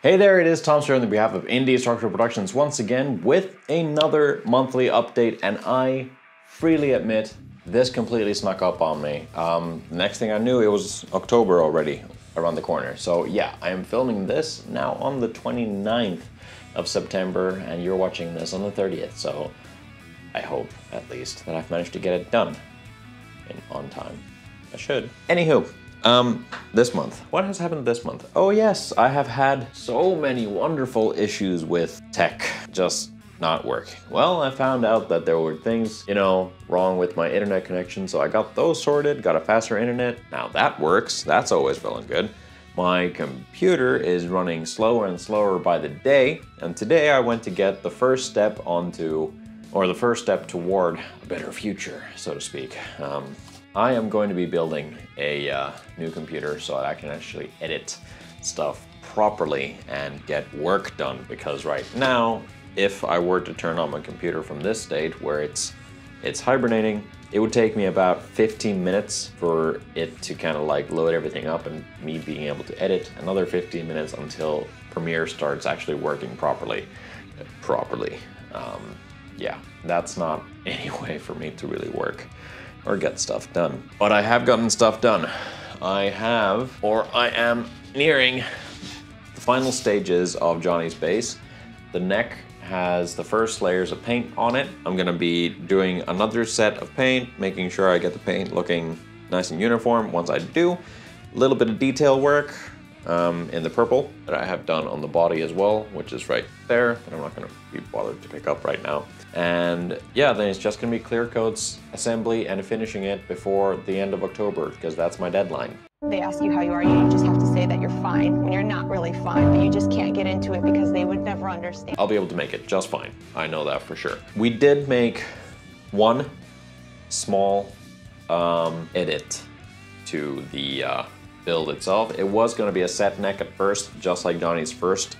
Hey there, it is Tom here on behalf of Indie Structural Productions once again with another monthly update, and I freely admit this completely snuck up on me. The next thing I knew, it was October already around the corner. So yeah, I am filming this now on the 29th of September and you're watching this on the 30th, so I hope at least that I've managed to get it done on time. I should. Anywho. This month. What has happened this month? Oh yes, I have had so many wonderful issues with tech just not working. Well, I found out that there were things, wrong with my internet connection, so I got those sorted, got a faster internet. Now that works, that's always well and good. My computer is running slower and slower by the day, and today I went to get the first step toward a better future, so to speak. I am going to be building a new computer so that I can actually edit stuff properly and get work done, because right now, if I were to turn on my computer from this state where it's hibernating, it would take me about 15 minutes for it to kind of like load everything up and me being able to edit, another 15 minutes until Premiere starts actually working properly. Yeah, that's not any way for me to really work or get stuff done. But I have gotten stuff done. I am nearing the final stages of Johnny's base. The neck has the first layers of paint on it. I'm gonna be doing another set of paint, making sure I get the paint looking nice and uniform. Once I do, a little bit of detail work in the purple that I have done on the body as well, which is right there, that I'm not gonna be bothered to pick up right now. And yeah, then it's just gonna be clear coats, assembly, and finishing it before the end of October, because that's my deadline. They ask you how you are, you just have to say that you're fine when you're not really fine, but you just can't get into it because they would never understand. I'll be able to make it just fine. I know that for sure. We did make one small edit to the build itself. It was gonna be a set neck at first, just like Johnny's first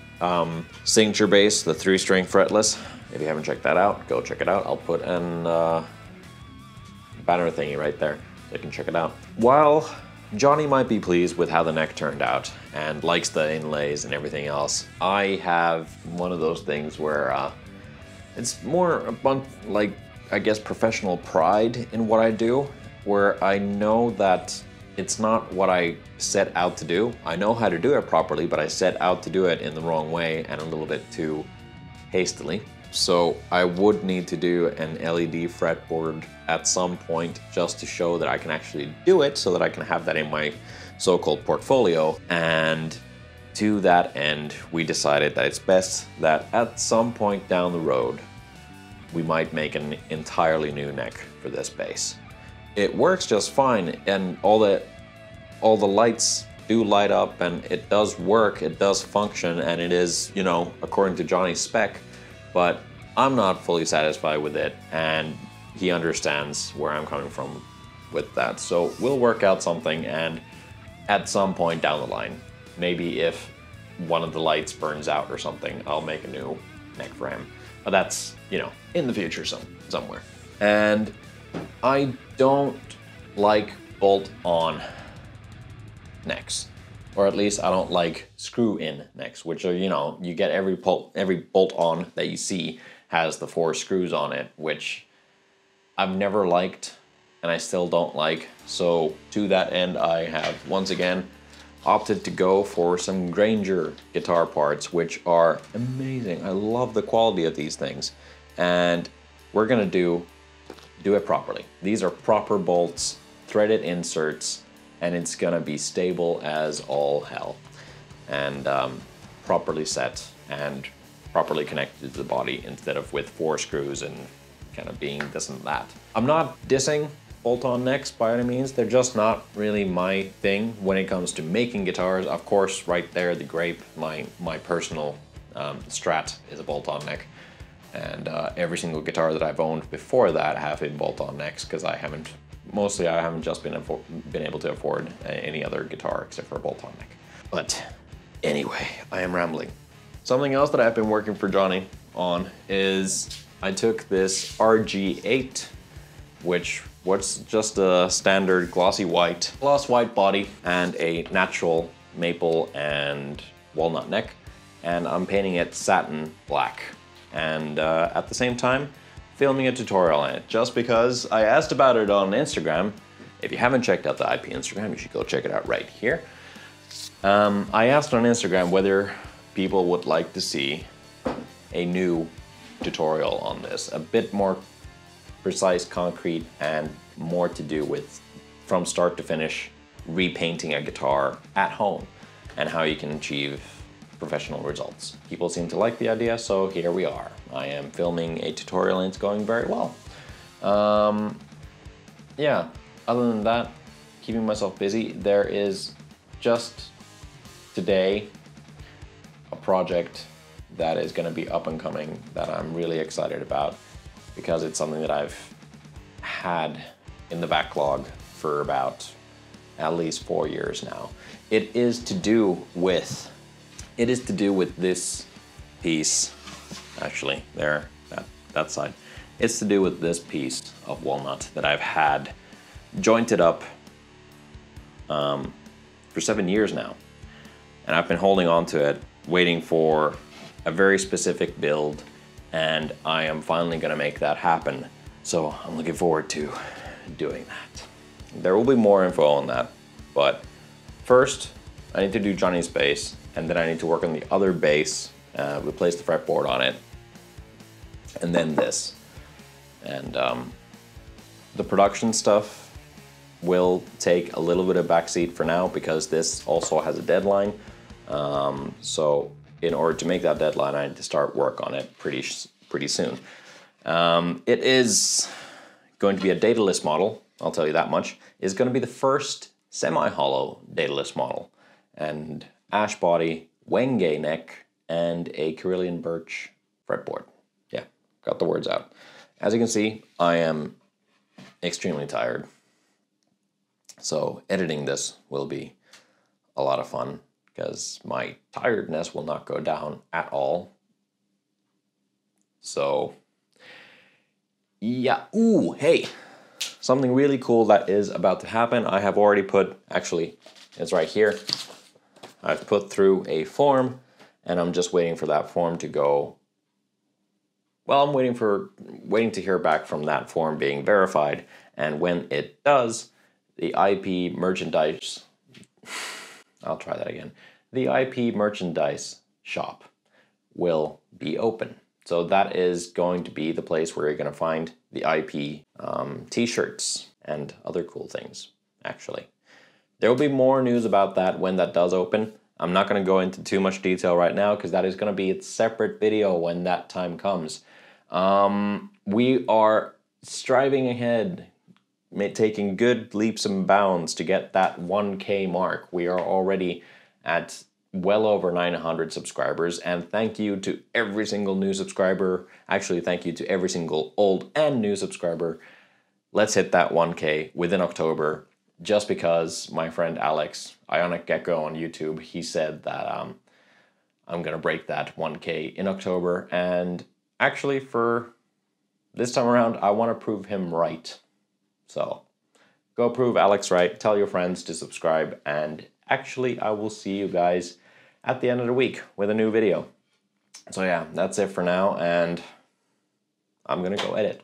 signature bass, the 3-string fretless. If you haven't checked that out, go check it out. I'll put an banner thingy right there so you can check it out. While Johnny might be pleased with how the neck turned out and likes the inlays and everything else, I have one of those things where it's more a bunch, like, I guess, professional pride in what I do, where I know that it's not what I set out to do. I know how to do it properly, but I set out to do it in the wrong way and a little bit too hastily. So I would need to do an LED fretboard at some point just to show that I can actually do it, so that I can have that in my so-called portfolio. And to that end, we decided that it's best that at some point down the road, we might make an entirely new neck for this bass. It works just fine, and all the lights do light up, and it does work, it does function, and it is, according to Johnny's spec, but I'm not fully satisfied with it, and he understands where I'm coming from with that. So we'll work out something, and at some point down the line, maybe if one of the lights burns out or something, I'll make a new neck for him. But that's, in the future somewhere. And I don't like bolt-on necks. Or at least I don't like screw-in necks, which are, you get every bolt-on that you see has the 4 screws on it, which I've never liked and I still don't like. So to that end, I have once again opted to go for some Grainger guitar parts, which are amazing. I love the quality of these things, and we're gonna do it properly. These are proper bolts, threaded inserts, and it's gonna be stable as all hell, and properly set and properly connected to the body, instead of with 4 screws and kind of being this and that. I'm not dissing bolt-on necks by any means. They're just not really my thing when it comes to making guitars. Of course, right there, the Grape, my personal Strat, is a bolt-on neck. And every single guitar that I've owned before that have been bolt-on necks, because I haven't just been able to afford any other guitar except for a bolt-on neck. But anyway, I am rambling. Something else that I've been working for Johnny on is I took this RG8, which was just a standard gloss white body and a natural maple and walnut neck, and I'm painting it satin black. And at the same time, filming a tutorial on it, just because I asked about it on Instagram. If you haven't checked out the IP Instagram, you should go check it out right here. I asked on Instagram whether people would like to see a new tutorial on this, a bit more precise, concrete, and more to do with, from start to finish, repainting a guitar at home and how you can achieve professional results. People seem to like the idea, so here we are. I am filming a tutorial and it's going very well. Yeah, other than that, keeping myself busy. There is just today a project that is going to be up and coming that I'm really excited about, because it's something that I've had in the backlog for about at least 4 years now. It is to do with this piece, actually, there, that side. It's to do with this piece of walnut that I've had jointed up for 7 years now. And I've been holding on to it, waiting for a very specific build, and I am finally gonna make that happen. So I'm looking forward to doing that. There will be more info on that, but first I need to do Johnny's bass, and then I need to work on the other bass, replace the fretboard on it, and then this. And the production stuff will take a little bit of backseat for now, because this also has a deadline. So in order to make that deadline, I need to start work on it pretty soon. It is going to be a dataless model, I'll tell you that much. It's going to be the first semi-hollow dataless model. And ash body, Wenge neck, and a Carillion birch fretboard. Yeah, got the words out. As you can see, I am extremely tired. So editing this will be a lot of fun, because my tiredness will not go down at all. So, yeah. Ooh, hey, something really cool that is about to happen. I have already put, actually, it's right here. I've put through a form, and I'm just waiting for that form to go. Well, I'm waiting to hear back from that form being verified, and when it does, the IP merchandise, I'll try that again. The IP merchandise shop will be open. So that is going to be the place where you're going to find the IP t-shirts and other cool things, actually. There will be more news about that when that does open. I'm not going to go into too much detail right now, because that is going to be a separate video when that time comes. We are striving ahead, taking good leaps and bounds to get that 1K mark. We are already at well over 900 subscribers, and thank you to every single new subscriber. Actually, thank you to every single old and new subscriber. Let's hit that 1K within October, just because my friend Alex, Ionic Gecko on YouTube, he said that I'm gonna break that 1K in October, and actually for this time around, I wanna prove him right. So go prove Alex right, tell your friends to subscribe, and actually I will see you guys at the end of the week with a new video. So yeah, that's it for now, and I'm gonna go edit.